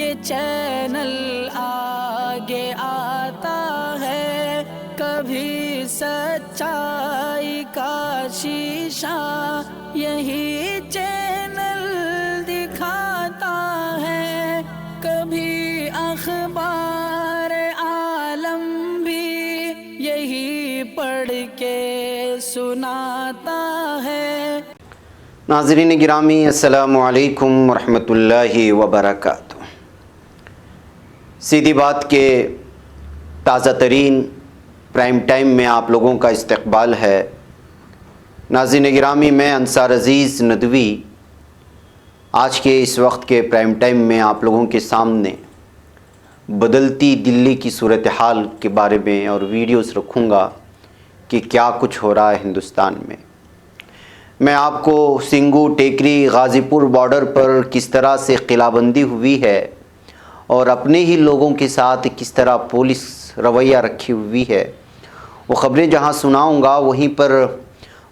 یہ چینل آگے آتا ہے، کبھی سچائی کا شیشہ یہی چینل دکھاتا ہے، کبھی اخبار عالم بھی یہی پڑھ کے سناتا ہے۔ ناظرین گرامی، السلام علیکم ورحمۃ اللہ وبرکاتہ۔ سیدھی بات کے تازہ ترین پرائم ٹائم میں آپ لوگوں کا استقبال ہے۔ ناظرین گرامی، میں انصار عزیز ندوی آج کے اس وقت کے پرائم ٹائم میں آپ لوگوں کے سامنے بدلتی دلی کی صورتحال کے بارے میں اور ویڈیوز رکھوں گا کہ کیا کچھ ہو رہا ہے ہندوستان میں۔ میں آپ کو سنگھو، ٹیکری، غازی پور بارڈر پر کس طرح سے قلعہ بندی ہوئی ہے اور اپنے ہی لوگوں کے ساتھ کس طرح پولیس رویہ رکھی ہوئی ہے، وہ خبریں جہاں سناؤں گا، وہیں پر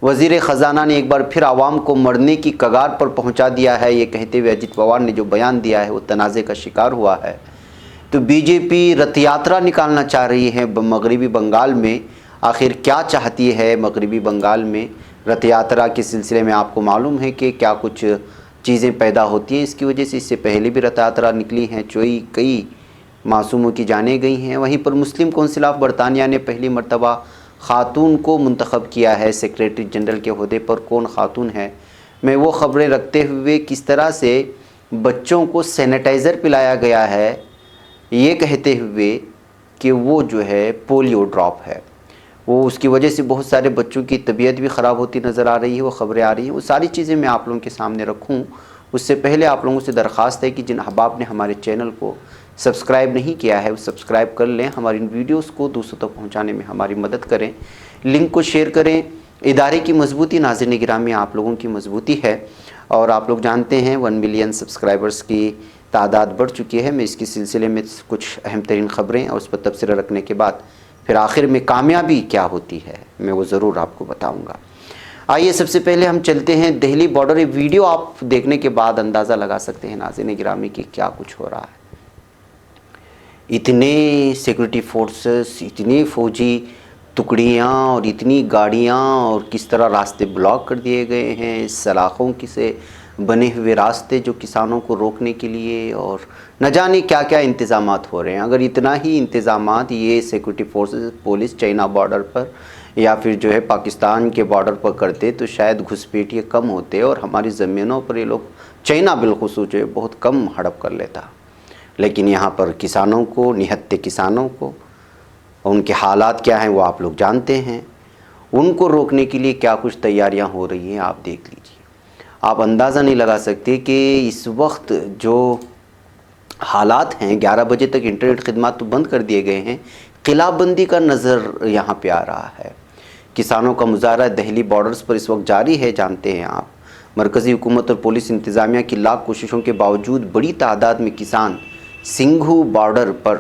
وزیر خزانہ نے ایک بار پھر عوام کو مرنے کی کگار پر پہنچا دیا ہے، یہ کہتے ہوئے اجیت پوار نے جو بیان دیا ہے وہ تنازع کا شکار ہوا ہے۔ تو بی جے پی رتھ یاترا نکالنا چاہ رہی ہے مغربی بنگال میں۔ آخر کیا چاہتی ہے مغربی بنگال میں؟ رتھ یاترا کے سلسلے میں آپ کو معلوم ہے کہ کیا کچھ چیزیں پیدا ہوتی ہیں اس کی وجہ سے۔ اس سے پہلے بھی رتھ یاترا نکلی ہیں، کئی معصوموں کی جانیں گئی ہیں۔ وہیں پر مسلم کونسل آف برطانیہ نے پہلی مرتبہ خاتون کو منتخب کیا ہے سیکریٹری جنرل کے عہدے پر۔ کون خاتون ہے؟ میں وہ خبریں رکھتے ہوئے کس طرح سے بچوں کو سینیٹائزر پلایا گیا ہے یہ کہتے ہوئے کہ وہ جو ہے پولیو ڈراپ ہے، وہ اس کی وجہ سے بہت سارے بچوں کی طبیعت بھی خراب ہوتی نظر آ رہی ہے، وہ خبریں آ رہی ہیں۔ وہ ساری چیزیں میں آپ لوگوں کے سامنے رکھوں اس سے پہلے آپ لوگوں سے درخواست ہے کہ جن احباب نے ہمارے چینل کو سبسکرائب نہیں کیا ہے وہ سبسکرائب کر لیں، ہماری ان ویڈیوز کو دوسروں تک پہنچانے میں ہماری مدد کریں، لنک کو شیئر کریں۔ ادارے کی مضبوطی ناظرین گرامی آپ لوگوں کی مضبوطی ہے، اور آپ لوگ جانتے ہیں 1 ملین سبسکرائبرز کی تعداد بڑھ چکی ہے۔ میں اس کے سلسلے میں کچھ اہم ترین خبریں اور اس پر تبصرہ رکھنے کے بعد پھر آخر میں کامیابی کیا ہوتی ہے میں وہ ضرور آپ کو بتاؤں گا۔ آئیے سب سے پہلے ہم چلتے ہیں دہلی بارڈر۔ ویڈیو آپ دیکھنے کے بعد اندازہ لگا سکتے ہیں ناظرین گرامی کہ کیا کچھ ہو رہا ہے۔ اتنے سیکورٹی فورسز، اتنے فوجی ٹکڑیاں اور اتنی گاڑیاں، اور کس طرح راستے بلاک کر دیے گئے ہیں، سلاخوں سے بنے ہوئے راستے جو کسانوں کو روکنے کے لیے، اور نہ جانے کیا کیا انتظامات ہو رہے ہیں۔ اگر اتنا ہی انتظامات یہ security forces police China border پر یا پھر جو ہے پاکستان کے بارڈر پر کرتے تو شاید گھسپیٹیے کم ہوتے اور ہماری زمینوں پر یہ لوگ چائنا بالخصوص جو ہے بہت کم ہڑپ کر لیتا۔ لیکن یہاں پر کسانوں کو، نہتے کسانوں کو، ان کے حالات کیا ہیں وہ آپ لوگ جانتے ہیں۔ ان کو روکنے کے لیے کیا کچھ تیاریاں ہو رہی ہیں آپ دیکھ لیجیے۔ آپ اندازہ نہیں لگا سکتے کہ اس وقت جو حالات ہیں، 11 بجے تک انٹرنیٹ خدمات تو بند کر دیے گئے ہیں، قلعہ بندی کا نظر یہاں پہ آ رہا ہے۔ کسانوں کا مظاہرہ دہلی بارڈرز پر اس وقت جاری ہے، جانتے ہیں آپ۔ مرکزی حکومت اور پولیس انتظامیہ کی لاکھ کوششوں کے باوجود بڑی تعداد میں کسان سنگھو بارڈر پر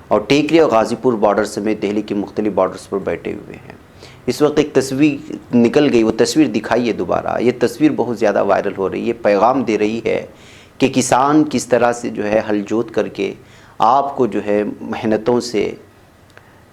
اور ٹیکری اور غازی پور بارڈر سمیت دہلی کے مختلف بارڈرز پر بیٹھے ہوئے ہیں۔ اس وقت ایک تصویر نکل گئی، وہ تصویر دکھائیے دوبارہ۔ یہ تصویر بہت زیادہ وائرل ہو رہی ہے، پیغام دے رہی ہے کہ کسان کس طرح سے جو ہے ہل جوت کر کے آپ کو جو ہے محنتوں سے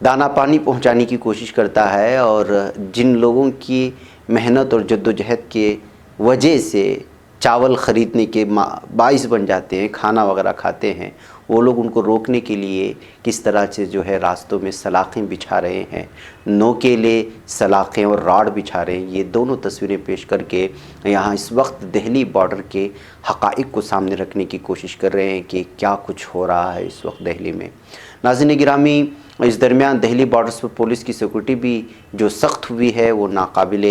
دانہ پانی پہنچانے کی کوشش کرتا ہے، اور جن لوگوں کی محنت اور جدوجہد کے وجہ سے چاول خریدنے کے باعث بن جاتے ہیں، کھانا وغیرہ کھاتے ہیں، وہ لوگ ان کو روکنے کے لیے کس طرح سے جو ہے راستوں میں سلاخیں بچھا رہے ہیں، نوکیلے سلاخیں اور راڑ بچھا رہے ہیں۔ یہ دونوں تصویریں پیش کر کے یہاں اس وقت دہلی بارڈر کے حقائق کو سامنے رکھنے کی کوشش کر رہے ہیں کہ کیا کچھ ہو رہا ہے اس وقت دہلی میں۔ ناظرین گرامی، اس درمیان دہلی بارڈرز پر پولیس کی سیکورٹی بھی جو سخت ہوئی ہے وہ ناقابل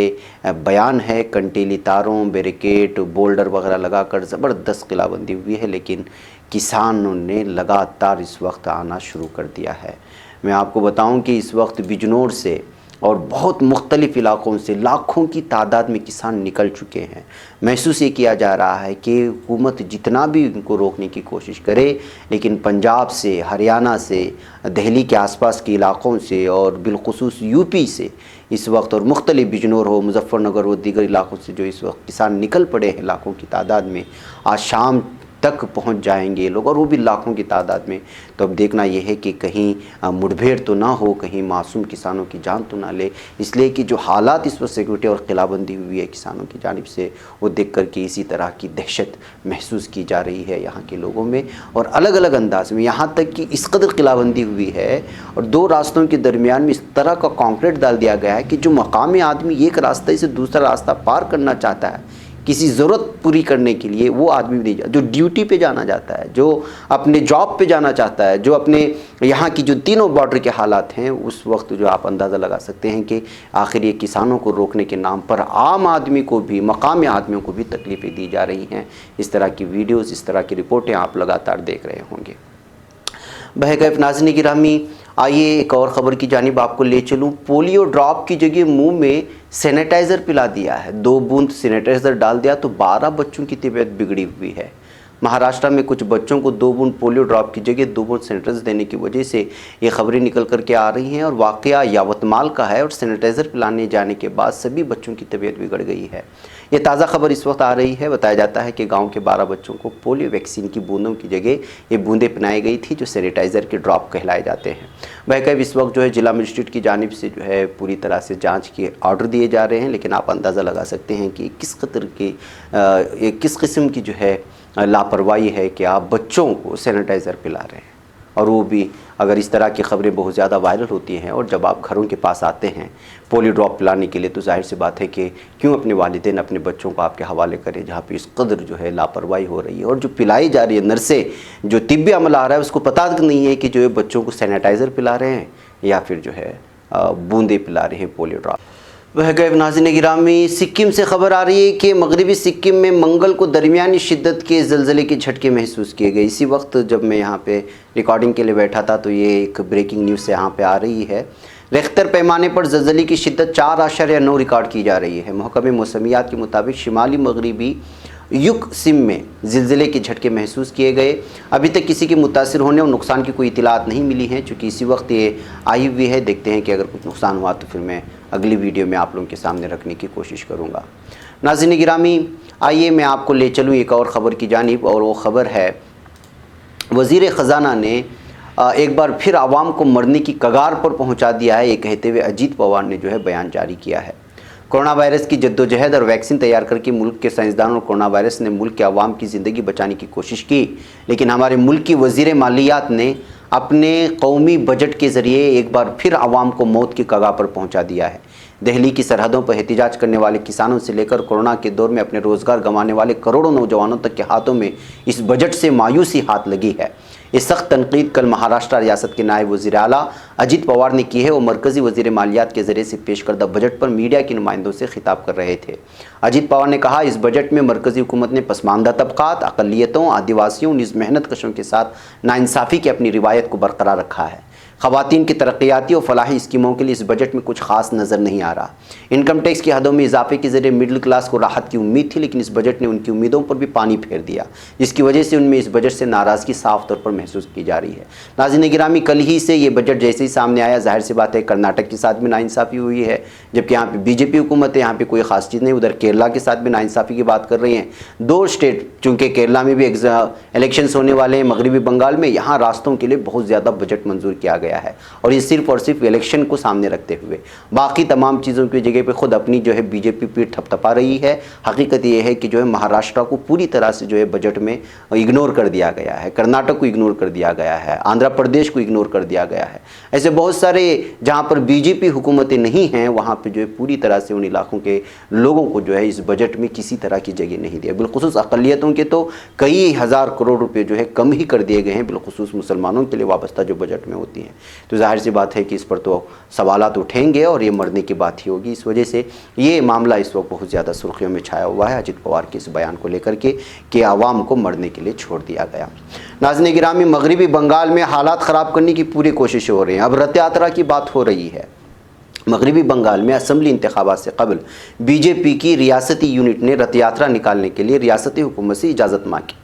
بیان ہے۔ کنٹیلی تاروں، بیریکیڈ، بولڈر وغیرہ لگا کر زبردست قلعہ بندی ہوئی ہے، لیکن کسانوں نے لگاتار اس وقت آنا شروع کر دیا ہے۔ میں آپ کو بتاؤں کہ اس وقت بجنور سے اور بہت مختلف علاقوں سے لاکھوں کی تعداد میں کسان نکل چکے ہیں۔ محسوس یہ کیا جا رہا ہے کہ حکومت جتنا بھی ان کو روکنے کی کوشش کرے، لیکن پنجاب سے، ہریانہ سے، دہلی کے آس پاس کے علاقوں سے اور بالخصوص یو پی سے اس وقت، اور مختلف بجنور ہو، مظفر نگر ہو، دیگر علاقوں سے جو اس وقت کسان نکل پڑے ہیں لاکھوں کی تعداد میں۔ آج شام تک پہنچ جائیں گے یہ لوگ، اور وہ بھی لاکھوں کی تعداد میں. تو اب دیکھنا یہ ہے کہ کہیں مڑبھیڑ تو نہ ہو، کہیں معصوم کسانوں کی جان تو نہ لے، اس لیے کہ جو حالات اس وقت سیکورٹی اور قلعہ بندی ہوئی ہے کسانوں کی جانب سے، وہ دیکھ کر کے اسی طرح کی دہشت محسوس کی جا رہی ہے یہاں کے لوگوں میں، اور الگ الگ انداز میں. یہاں تک کہ اس قدر قلعہ بندی ہوئی ہے اور دو راستوں کے درمیان میں اس طرح کا کانکریٹ ڈال دیا گیا ہے کہ جو مقامی آدمی ایک راستہ سے دوسرا راستہ پار کرنا چاہتا ہے کسی ضرورت پوری کرنے کے لیے، وہ آدمی بھی نہیں جاتا. جو ڈیوٹی پہ جانا چاہتا ہے، جو اپنے جاب پہ جانا چاہتا ہے، جو اپنے یہاں کی جو تینوں بارڈر کے حالات ہیں، اس وقت جو آپ اندازہ لگا سکتے ہیں کہ آخر یہ کسانوں کو روکنے کے نام پر عام آدمی کو بھی، مقامی آدمیوں کو بھی تکلیفیں دی جا رہی ہیں. اس طرح کی ویڈیوز، اس طرح کی رپورٹیں آپ لگاتار دیکھ رہے ہوں گے. بہرکیف ناظرین گرامی، آئیے ایک اور خبر کی جانب آپ کو لے چلوں. پولیو ڈراپ کی جگہ منہ میں سینیٹائزر پلا دیا ہے. 2 بوند سینیٹائزر ڈال دیا تو 12 بچوں کی طبیعت بگڑی ہوئی ہے. مہاراشٹر میں کچھ بچوں کو 2 بوند پولیو ڈراپ کی جگہ 2 بوند سینیٹائزر دینے کی وجہ سے یہ خبریں نکل کر کے آ رہی ہیں، اور واقعہ یاوتمال کا ہے، اور سینیٹائزر پلانے جانے کے بعد سبھی بچوں کی طبیعت بگڑ گئی ہے. یہ تازہ خبر اس وقت آ رہی ہے. بتایا جاتا ہے کہ گاؤں کے 12 بچوں کو پولیو ویکسین کی بوندوں کی جگہ یہ بوندیں پلائی گئی تھی جو سینیٹائزر کے ڈراپ کہلائے جاتے ہیں. بہرکیف اس وقت جو ہے ضلع مجسٹریٹ کی جانب سے جو ہے پوری طرح سے جانچ کے آرڈر دیے جا رہے ہیں، لیکن آپ اندازہ لگا سکتے ہیں کہ کس قدر کی کس قسم کی جو ہے لاپرواہی ہے کہ آپ بچوں کو سینیٹائزر پلا رہے ہیں. اور وہ بھی اگر اس طرح کی خبریں بہت زیادہ وائرل ہوتی ہیں اور جب آپ گھروں کے پاس آتے ہیں پولیو ڈراپ پلانے کے لیے، تو ظاہر سی بات ہے کہ کیوں اپنے والدین اپنے بچوں کو آپ کے حوالے کریں جہاں پہ اس قدر جو ہے لاپرواہی ہو رہی ہے. اور جو پلائی جا رہی ہے نرسیں، جو طبی عملہ آ رہا ہے، اس کو پتہ نہیں ہے کہ جو ہے بچوں کو سینیٹائزر پلا رہے ہیں یا پھر جو ہے بوندیں پلا رہے ہیں پولیو ڈراپ. بہرکیف ناظرین گرامی، سکم سے خبر آ رہی ہے کہ مغربی سکم میں منگل کو درمیانی شدت کے زلزلے کے جھٹکے محسوس کیے گئے. اسی وقت جب میں یہاں پہ ریکارڈنگ کے لیے بیٹھا تھا تو یہ ایک بریکنگ نیوز سے یہاں پہ آ رہی ہے. ریختر پیمانے پر زلزلے کی شدت 4.9 ریکارڈ کی جا رہی ہے. محکمہ موسمیات کے مطابق شمالی مغربی یوک سم میں زلزلے کے جھٹکے محسوس کیے گئے. ابھی تک کسی کے متاثر ہونے اور نقصان کی کوئی اطلاعات نہیں ملی ہیں، چونکہ اسی وقت یہ آئی ہوئی ہے. دیکھتے ہیں کہ اگر کچھ نقصان ہوا تو پھر میں اگلی ویڈیو میں آپ لوگوں کے سامنے رکھنے کی کوشش کروں گا. ناظرین گرامی، آئیے میں آپ کو لے چلوں ایک اور خبر کی جانب، اور وہ خبر ہے وزیر خزانہ نے ایک بار پھر عوام کو مرنے کی کگار پر پہنچا دیا ہے، یہ کہتے ہوئے اجیت پوار نے جو ہے بیان جاری کیا ہے. کورونا وائرس کی جدوجہد اور ویکسین تیار کر کے ملک کے سائنسدانوں اور کورونا وائرس نے ملک کے عوام کی زندگی بچانے کی کوشش کی، لیکن ہمارے ملک کی وزیر مالیات نے اپنے قومی بجٹ کے ذریعے ایک بار پھر عوام کو موت کی کگار پر پہنچا دیا ہے. دہلی کی سرحدوں پر احتجاج کرنے والے کسانوں سے لے کر کورونا کے دور میں اپنے روزگار گنوانے والے کروڑوں نوجوانوں تک کے ہاتھوں میں اس بجٹ سے مایوسی ہاتھ لگی ہے. یہ سخت تنقید کل مہاراشٹر ریاست کے نائب وزیر اعلیٰ اجیت پوار نے کی ہے. وہ مرکزی وزیر مالیات کے ذریعے سے پیش کردہ بجٹ پر میڈیا کے نمائندوں سے خطاب کر رہے تھے. اجیت پوار نے کہا، اس بجٹ میں مرکزی حکومت نے پسماندہ طبقات، اقلیتوں، آدیواسیوں، نیز محنت کشوں کے ساتھ ناانصافی کی اپنی روایت کو برقرار رکھا ہے. خواتین کی ترقیاتی اور فلاحی اسکیموں کے لیے اس بجٹ میں کچھ خاص نظر نہیں آ رہا. انکم ٹیکس کی حدوں میں اضافے کے ذریعے مڈل کلاس کو راحت کی امید تھی، لیکن اس بجٹ نے ان کی امیدوں پر بھی پانی پھیر دیا، جس کی وجہ سے ان میں اس بجٹ سے ناراضگی صاف طور پر محسوس کی جا رہی ہے. ناظرین گرامی، کل ہی سے یہ بجٹ جیسے ہی سامنے آیا، ظاہر سی بات ہے کرناٹک کے ساتھ بھی ناانصافی ہوئی ہے، جبکہ یہاں پہ بی جے پی حکومت ہے، یہاں پہ کوئی خاص چیز نہیں. ادھر کیرلا کے ساتھ بھی ناانصافی کی بات کر رہی ہیں. 2 اسٹیٹ، چونکہ کیرلا میں بھی الیکشنز ہونے والے ہیں، مغربی بنگال میں، یہاں راستوں کے لیے بہت زیادہ بجٹ منظور کیا گیا ہے، اور یہ صرف اور صرف الیکشن کو سامنے رکھتے ہوئے. باقی تمام چیزوں کی جگہ پہ خود اپنی جو ہے بی جے پی پیٹ تھپتھپا رہی ہے. حقیقت یہ ہے کہ جو ہے مہاراشٹر کو پوری طرح سے جو ہے بجٹ میں اگنور کر دیا گیا ہے، کرناٹک کو اگنور کر دیا گیا ہے، آندھرا پردیش کو اگنور کر دیا گیا ہے. ایسے بہت سارے جہاں پر بی جے پی حکومتیں نہیں ہیں، وہاں پہ جو ہے پوری طرح سے ان علاقوں کے لوگوں کو جو ہے اس بجٹ میں کسی طرح کی جگہ نہیں دیا. بالخصوص اقلیتوں کے تو کئی ہزار کروڑ روپے جو ہے کم ہی کر دیے گئے ہیں، بالخصوص مسلمانوں کے لیے وابستہ جو بجٹ میں ہوتی ہیں. تو ظاہر سی بات ہے کہ اس پر تو سوالات اٹھیں گے اور یہ مرنے کی بات ہی ہوگی. اس وجہ سے یہ معاملہ اس وقت بہت زیادہ سرخیوں میں چھایا ہوا ہے اجیت پوار کے اس بیان کو لے کر کے کہ عوام کو مرنے کے لیے چھوڑ دیا گیا. ناظرین گرامی، مغربی بنگال میں حالات خراب کرنے کی پوری کوششیں ہو رہی ہیں. اب رتھ یاترا کی بات ہو رہی ہے. مغربی بنگال میں اسمبلی انتخابات سے قبل بی جے پی کی ریاستی یونٹ نے رتھ یاترا نکالنے کے لیے ریاستی حکومت سے اجازت مانگی.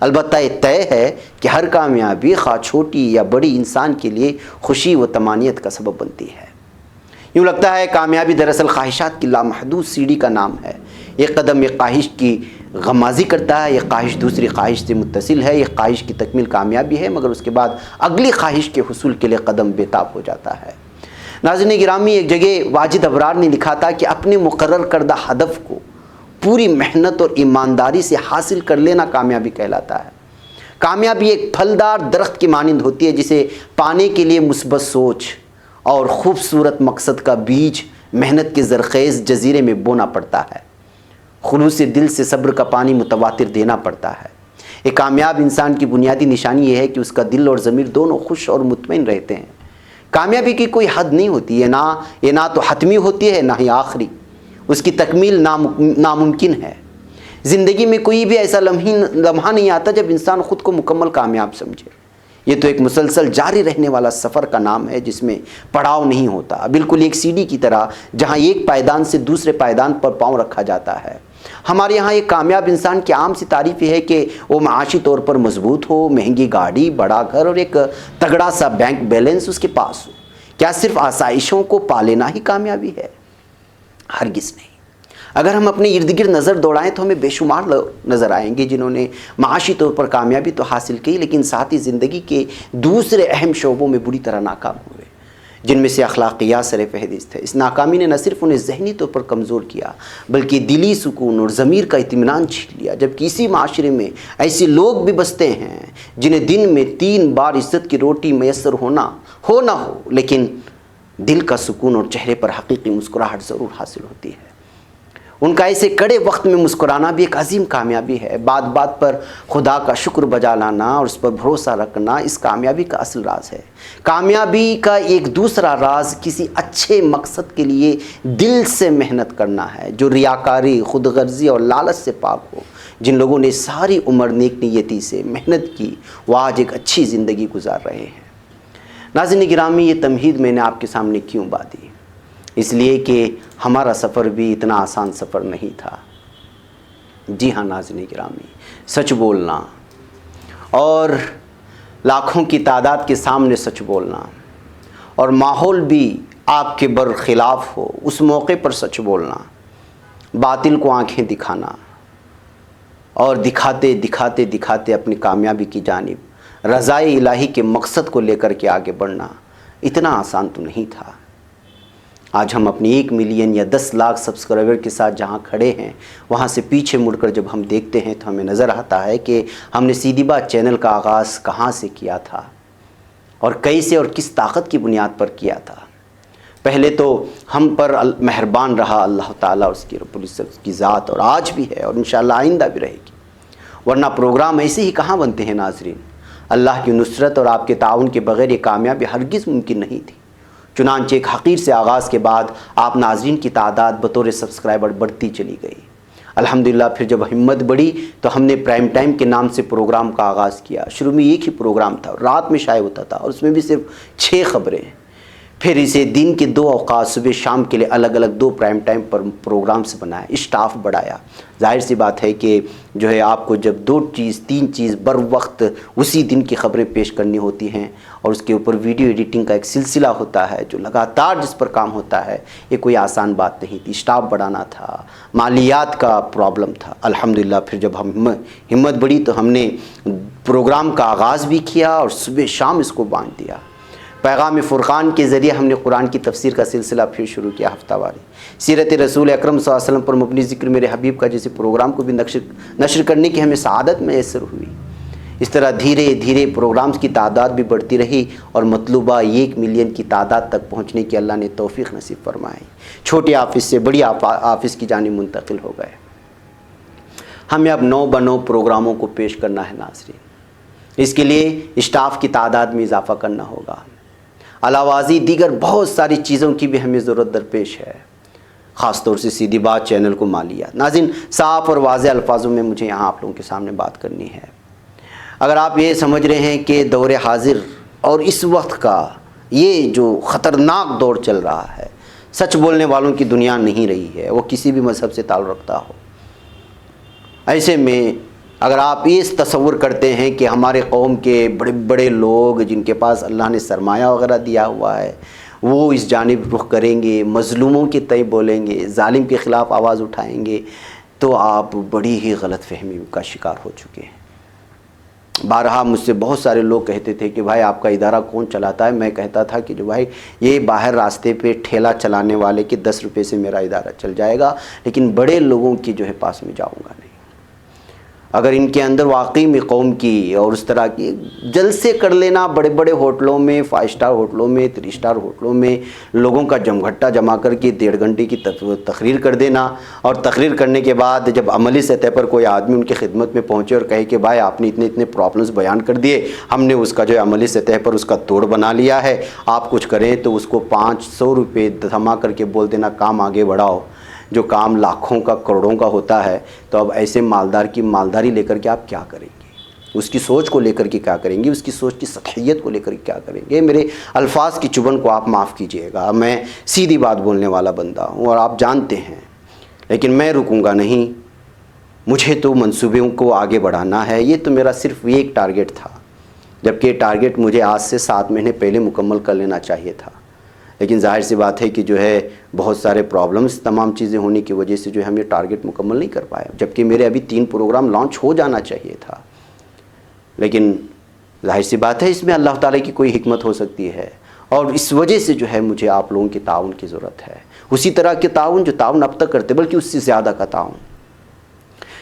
البتہ یہ طے ہے کہ ہر کامیابی خواہ چھوٹی یا بڑی انسان کے لیے خوشی و طمانینت کا سبب بنتی ہے۔ یوں لگتا ہے کامیابی دراصل خواہشات کی لامحدود سیڑھی کا نام ہے۔ ایک قدم ایک خواہش کی غمازی کرتا ہے، ایک خواہش دوسری خواہش سے متصل ہے، ایک خواہش کی تکمیل کامیابی ہے، مگر اس کے بعد اگلی خواہش کے حصول کے لیے قدم بے تاب ہو جاتا ہے۔ ناظرین گرامی، ایک جگہ واجد ابرار نے لکھا تھا کہ اپنے مقرر کردہ ہدف کو پوری محنت اور ایمانداری سے حاصل کر لینا کامیابی کہلاتا ہے۔ کامیابی ایک پھلدار درخت کی مانند ہوتی ہے جسے پانے کے لیے مثبت سوچ اور خوبصورت مقصد کا بیج محنت کے زرخیز جزیرے میں بونا پڑتا ہے، خلوص دل سے صبر کا پانی متواتر دینا پڑتا ہے۔ ایک کامیاب انسان کی بنیادی نشانی یہ ہے کہ اس کا دل اور ضمیر دونوں خوش اور مطمئن رہتے ہیں۔ کامیابی کی کوئی حد نہیں ہوتی، یہ نہ تو حتمی ہوتی ہے نہ ہی آخری، اس کی تکمیل ناممکن ہے۔ زندگی میں کوئی بھی ایسا لمحہ نہیں آتا جب انسان خود کو مکمل کامیاب سمجھے۔ یہ تو ایک مسلسل جاری رہنے والا سفر کا نام ہے جس میں پڑاؤ نہیں ہوتا، بالکل ایک سیڑھی کی طرح جہاں ایک پائیدان سے دوسرے پائیدان پر پاؤں رکھا جاتا ہے۔ ہمارے یہاں ایک کامیاب انسان کی عام سی تعریف یہ ہے کہ وہ معاشی طور پر مضبوط ہو، مہنگی گاڑی، بڑا گھر اور ایک تگڑا سا بینک بیلنس اس کے پاس ہو۔ کیا صرف آسائشوں کو پا لینا ہی کامیابی ہے؟ ہرگز نہیں۔ اگر ہم اپنے ارد گرد نظر دوڑائیں تو ہمیں بے شمار لوگ نظر آئیں گے جنہوں نے معاشی طور پر کامیابی تو حاصل کی لیکن ساتھ ہی زندگی کے دوسرے اہم شعبوں میں بری طرح ناکام ہوئے، جن میں سے اخلاقیات سر فہرست ہے۔ اس ناکامی نے نہ صرف انہیں ذہنی طور پر کمزور کیا بلکہ دلی سکون اور ضمیر کا اطمینان چھین لیا۔ جبکہ اسی معاشرے میں ایسے لوگ بھی بستے ہیں جنہیں دن میں 3 بار عزت کی روٹی میسر ہو نہ ہو لیکن دل کا سکون اور چہرے پر حقیقی مسکراہٹ ضرور حاصل ہوتی ہے۔ ان کا ایسے کڑے وقت میں مسکرانا بھی ایک عظیم کامیابی ہے۔ بات بات پر خدا کا شکر بجا لانا اور اس پر بھروسہ رکھنا اس کامیابی کا اصل راز ہے۔ کامیابی کا ایک دوسرا راز کسی اچھے مقصد کے لیے دل سے محنت کرنا ہے جو ریاکاری، خود غرضی اور لالچ سے پاک ہو۔ جن لوگوں نے ساری عمر نیک نیتی سے محنت کی وہ آج ایک اچھی زندگی گزار رہے ہیں۔ ناظرین گرامی، یہ تمہید میں نے آپ کے سامنے کیوں باندھی؟ اس لیے کہ ہمارا سفر بھی اتنا آسان سفر نہیں تھا۔ جی ہاں ناظرین گرامی، سچ بولنا اور لاکھوں کی تعداد کے سامنے سچ بولنا اور ماحول بھی آپ کے برخلاف ہو اس موقع پر سچ بولنا، باطل کو آنکھیں دکھانا اور دکھاتے اپنی کامیابی کی جانب رضائے الہی کے مقصد کو لے کر کے آگے بڑھنا اتنا آسان تو نہیں تھا۔ آج ہم اپنی 1 ملین یا 10 لاکھ سبسکرائبر کے ساتھ جہاں کھڑے ہیں وہاں سے پیچھے مڑ کر جب ہم دیکھتے ہیں تو ہمیں نظر آتا ہے کہ ہم نے سیدھی بات چینل کا آغاز کہاں سے کیا تھا اور کیسے اور کس طاقت کی بنیاد پر کیا تھا۔ پہلے تو ہم پر مہربان رہا اللہ تعالیٰ، اس کی رب العزت کی ذات، اور آج بھی ہے اور انشاءاللہ آئندہ بھی رہے گی، ورنہ پروگرام ایسے ہی کہاں بنتے ہیں ناظرین۔ اللہ کی نصرت اور آپ کے تعاون کے بغیر یہ کامیابی ہرگز ممکن نہیں تھی۔ چنانچہ ایک حقیر سے آغاز کے بعد آپ ناظرین کی تعداد بطور سبسکرائبر بڑھتی چلی گئی۔ الحمدللہ پھر جب ہمت بڑھی تو ہم نے پرائم ٹائم کے نام سے پروگرام کا آغاز کیا۔ شروع میں ایک ہی پروگرام تھا، رات میں شائع ہوتا تھا اور اس میں بھی صرف 6 خبریں۔ پھر اسے دن کے 2 اوقات صبح شام کے لیے الگ الگ 2 پرائم ٹائم پر پروگرامز بنایا، اسٹاف بڑھایا۔ ظاہر سی بات ہے کہ جو ہے آپ کو جب 2 چیز 3 چیز بر وقت اسی دن کی خبریں پیش کرنی ہوتی ہیں اور اس کے اوپر ویڈیو ایڈیٹنگ کا ایک سلسلہ ہوتا ہے جو لگاتار جس پر کام ہوتا ہے، یہ کوئی آسان بات نہیں تھی۔ اسٹاف بڑھانا تھا، مالیات کا پرابلم تھا۔ الحمدللہ پھر جب ہمت بڑھی تو ہم نے پروگرام کا آغاز بھی کیا اور صبح شام اس کو باندھ دیا۔ پیغام فرقان کے ذریعے ہم نے قرآن کی تفسیر کا سلسلہ پھر شروع کیا ہفتہ واری۔ سیرت رسول اکرم صلی اللہ علیہ وسلم پر مبنی ذکر میرے حبیب کا جیسے پروگرام کو بھی نشر کرنے کی ہمیں سعادت میسر ہوئی۔ اس طرح دھیرے دھیرے پروگرامز کی تعداد بھی بڑھتی رہی اور مطلوبہ 1 ملین کی تعداد تک پہنچنے کی اللہ نے توفیق نصیب فرمائی۔ چھوٹے آفس سے بڑی آفس کی جانب منتقل ہو گئے۔ ہمیں اب 9 بہ 9 پروگراموں کو پیش کرنا ہے ناظرین۔ اس کے لیے اسٹاف کی تعداد میں اضافہ کرنا ہوگا، علاوہ ازیں دیگر بہت ساری چیزوں کی بھی ہمیں ضرورت درپیش ہے، خاص طور سے سیدھی بات چینل کو مالیات۔ ناظرین صاف اور واضح الفاظوں میں مجھے یہاں آپ لوگوں کے سامنے بات کرنی ہے۔ اگر آپ یہ سمجھ رہے ہیں کہ دور حاضر اور اس وقت کا یہ جو خطرناک دور چل رہا ہے سچ بولنے والوں کی دنیا نہیں رہی ہے، وہ کسی بھی مذہب سے تعلق رکھتا ہو، ایسے میں اگر آپ یہ تصور کرتے ہیں کہ ہمارے قوم کے بڑے بڑے لوگ جن کے پاس اللہ نے سرمایہ وغیرہ دیا ہوا ہے وہ اس جانب رخ کریں گے، مظلوموں کے تئیں بولیں گے، ظالم کے خلاف آواز اٹھائیں گے، تو آپ بڑی ہی غلط فہمی کا شکار ہو چکے ہیں۔ بارہا مجھ سے بہت سارے لوگ کہتے تھے کہ بھائی آپ کا ادارہ کون چلاتا ہے؟ میں کہتا تھا کہ جو بھائی یہ باہر راستے پہ ٹھیلا چلانے والے کے 10 روپے سے میرا ادارہ چل جائے گا، لیکن بڑے لوگوں کی جو ہے پاس میں جاؤں گا نہیں۔ اگر ان کے اندر واقعی میں قوم کی اور اس طرح کی جلسے کر لینا، بڑے بڑے ہوٹلوں میں، 5 اسٹار ہوٹلوں میں، 3 اسٹار ہوٹلوں میں لوگوں کا جمگھٹا جمع کر کے 1.5 گھنٹے کی تقریر کر دینا، اور تقریر کرنے کے بعد جب عملی سطح پر کوئی آدمی ان کی خدمت میں پہنچے اور کہے کہ بھائی آپ نے اتنے پرابلمس بیان کر دیے، ہم نے اس کا جو ہے عملی سطح پر اس کا توڑ بنا لیا ہے، آپ کچھ کریں، تو اس کو 500 روپے جمع کر کے بول دینا کام آگے بڑھاؤ، جو کام لاکھوں کا کروڑوں کا ہوتا ہے، تو اب ایسے مالدار کی مالداری لے کر کے آپ کیا کریں گے؟ اس کی سوچ کو لے کر کے کیا کریں گے؟ اس کی سوچ کی سطحیت کو لے کر کے کیا کریں گے؟ میرے الفاظ کی چبھن کو آپ معاف کیجئے گا، میں سیدھی بات بولنے والا بندہ ہوں اور آپ جانتے ہیں، لیکن میں رکوں گا نہیں۔ مجھے تو منصوبوں کو آگے بڑھانا ہے، یہ تو میرا صرف ایک ٹارگٹ تھا، جبکہ یہ ٹارگٹ مجھے آج سے 7 مہینے پہلے مکمل کر لینا چاہیے تھا، لیکن ظاہر سی بات ہے کہ جو ہے بہت سارے پرابلمس، تمام چیزیں ہونے کی وجہ سے جو ہے ہم یہ ٹارگٹ مکمل نہیں کر پائے، جبکہ میرے ابھی 3 پروگرام لانچ ہو جانا چاہیے تھا، لیکن ظاہر سی بات ہے اس میں اللہ تعالیٰ کی کوئی حکمت ہو سکتی ہے، اور اس وجہ سے جو ہے مجھے آپ لوگوں کے تعاون کی ضرورت ہے، اسی طرح کے تعاون جو تعاون اب تک کرتے، بلکہ اس سے زیادہ کا تعاون۔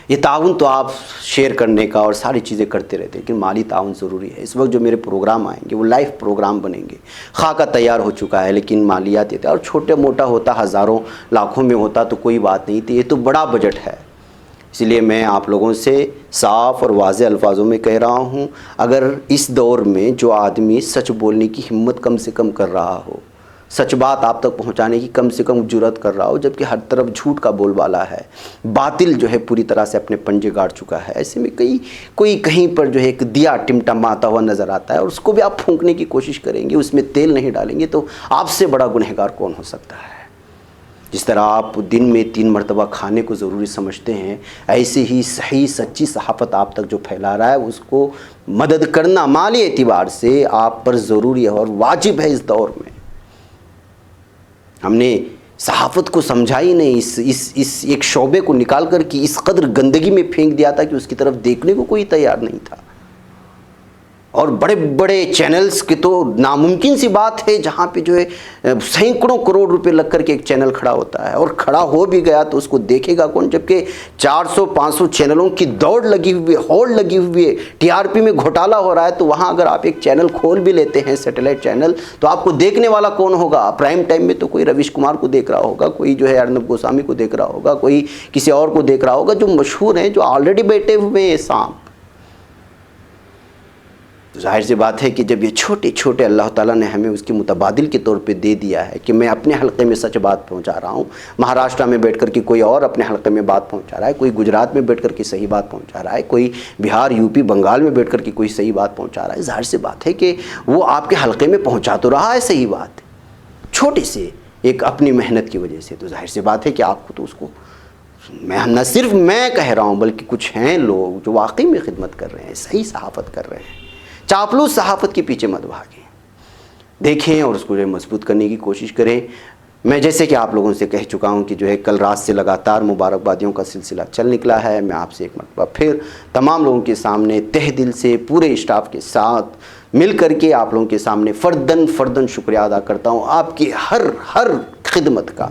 یہ تعاون تو آپ شیئر کرنے کا اور ساری چیزیں کرتے رہتے ہیں، لیکن مالی تعاون ضروری ہے۔ اس وقت جو میرے پروگرام آئیں گے وہ لائف پروگرام بنیں گے، خاکہ تیار ہو چکا ہے، لیکن مالیات یہ تھے، اور چھوٹا موٹا ہوتا، ہزاروں لاکھوں میں ہوتا تو کوئی بات نہیں تھی، یہ تو بڑا بجٹ ہے۔ اس لیے میں آپ لوگوں سے صاف اور واضح الفاظوں میں کہہ رہا ہوں، اگر اس دور میں جو آدمی سچ بولنے کی ہمت کم سے کم کر رہا ہو، سچ بات آپ تک پہنچانے کی کم سے کم جرأت کر رہا ہو، جبکہ ہر طرف جھوٹ کا بول بالا ہے، باطل جو ہے پوری طرح سے اپنے پنجے گاڑ چکا ہے، ایسے میں کوئی کہیں پر جو ہے ایک دیا ٹمٹماتا ہوا نظر آتا ہے، اور اس کو بھی آپ پھونکنے کی کوشش کریں گے، اس میں تیل نہیں ڈالیں گے، تو آپ سے بڑا گنہگار کون ہو سکتا ہے؟ جس طرح آپ دن میں 3 مرتبہ کھانے کو ضروری سمجھتے ہیں، ایسے ہی صحیح سچی صحافت آپ تک جو پھیلا رہا ہے اس کو مدد کرنا مالی اعتبار سے آپ پر ضروری ہے اور واجب ہے۔ اس دور میں ہم نے صحافت کو سمجھا ہی نہیں، اس ایک شعبے کو نکال کر کے اس قدر گندگی میں پھینک دیا تھا کہ اس کی طرف دیکھنے کو کوئی تیار نہیں تھا، اور بڑے بڑے چینلز کی تو ناممکن سی بات ہے جہاں پہ جو ہے سینکڑوں کروڑ روپے لگ کر کے ایک چینل کھڑا ہوتا ہے، اور کھڑا ہو بھی گیا تو اس کو دیکھے گا کون؟ جبکہ 400-500 چینلوں کی دوڑ لگی ہوئی ہے، ہوڑ لگی ہوئی ہے، TRP میں گھوٹالا ہو رہا ہے، تو وہاں اگر آپ ایک چینل کھول بھی لیتے ہیں، سیٹلائٹ چینل، تو آپ کو دیکھنے والا کون ہوگا؟ پرائم ٹائم میں تو کوئی رویش کمار کو دیکھ رہا ہوگا، کوئی جو ہے ارنب گوسوامی کو دیکھ رہا ہوگا، کوئی کسی اور کو دیکھ رہا ہوگا جو مشہور ہیں، جو آلریڈی بیٹھے ہوئے ہیں سانپ۔ ظاہر سی بات ہے کہ جب یہ چھوٹے چھوٹے اللہ تعالیٰ نے ہمیں اس کے متبادل کے طور پہ دے دیا ہے کہ میں اپنے حلقے میں سچ بات پہنچا رہا ہوں، مہاراشٹر میں بیٹھ کر کے کوئی اور اپنے حلقے میں بات پہنچا رہا ہے، کوئی گجرات میں بیٹھ کر کے صحیح بات پہنچا رہا ہے، کوئی بہار، یوپی، بنگال میں بیٹھ کر کے کوئی صحیح بات پہنچا رہا ہے، ظاہر سی بات ہے کہ وہ آپ کے حلقے میں پہنچا تو رہا ہے صحیح بات، چھوٹے سے ایک اپنی محنت کی وجہ سے، تو ظاہر سی بات ہے کہ آپ کو تو اس کو، میں نہ صرف میں کہہ رہا ہوں بلکہ کچھ ہیں لوگ جو واقعی میں خدمت کر رہے ہیں، صحیح صحافت کر رہے ہیں، چاپلوس صحافت کے پیچھے مت بھاگیں، دیکھیں اور اس کو جو ہے مضبوط کرنے کی کوشش کریں۔ میں جیسے کہ آپ لوگوں سے کہہ چکا ہوں کہ جو ہے کل رات سے لگاتار مبارکبادیوں کا سلسلہ چل نکلا ہے، میں آپ سے ایک مرتبہ پھر تمام لوگوں کے سامنے تہ دل سے پورے اسٹاف کے ساتھ مل کر کے آپ لوگوں کے سامنے فرداً شکریہ ادا کرتا ہوں آپ کی ہر خدمت کا۔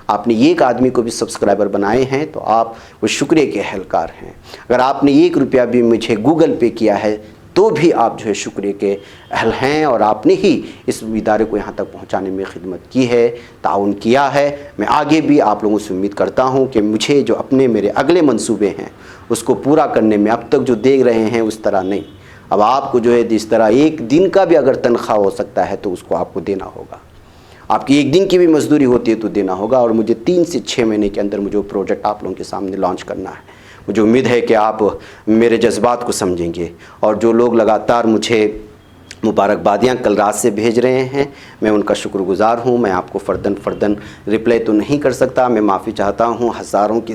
آپ نے ایک آدمی کو بھی سبسکرائبر بنائے ہیں تو آپ وہ شکریہ کے اہلکار ہیں، اگر آپ نے 1 روپیہ بھی مجھے گوگل پے کیا ہے تو بھی آپ جو ہے شکریہ کے اہل ہیں، اور آپ نے ہی اس ادارے کو یہاں تک پہنچانے میں خدمت کی ہے، تعاون کیا ہے۔ میں آگے بھی آپ لوگوں سے امید کرتا ہوں کہ مجھے جو میرے اگلے منصوبے ہیں اس کو پورا کرنے میں اب تک جو دے رہے ہیں اس طرح نہیں، اب آپ کو جو ہے اس طرح 1 دن کا بھی اگر تنخواہ ہو سکتا ہے تو اس کو آپ کو دینا ہوگا، آپ کی 1 دن کی بھی مزدوری ہوتی ہے تو دینا ہوگا، اور مجھے 3 سے 6 مہینے کے اندر مجھے وہ پروجیکٹ آپ لوگوں کے سامنے لانچ کرنا ہے۔ مجھے امید ہے کہ آپ میرے جذبات کو سمجھیں گے، اور جو لوگ لگاتار مجھے مبارکبادیاں کل رات سے بھیج رہے ہیں میں ان کا شکر گزار ہوں۔ میں آپ کو فرداً رپلائی تو نہیں کر سکتا، میں معافی چاہتا ہوں، ہزاروں کی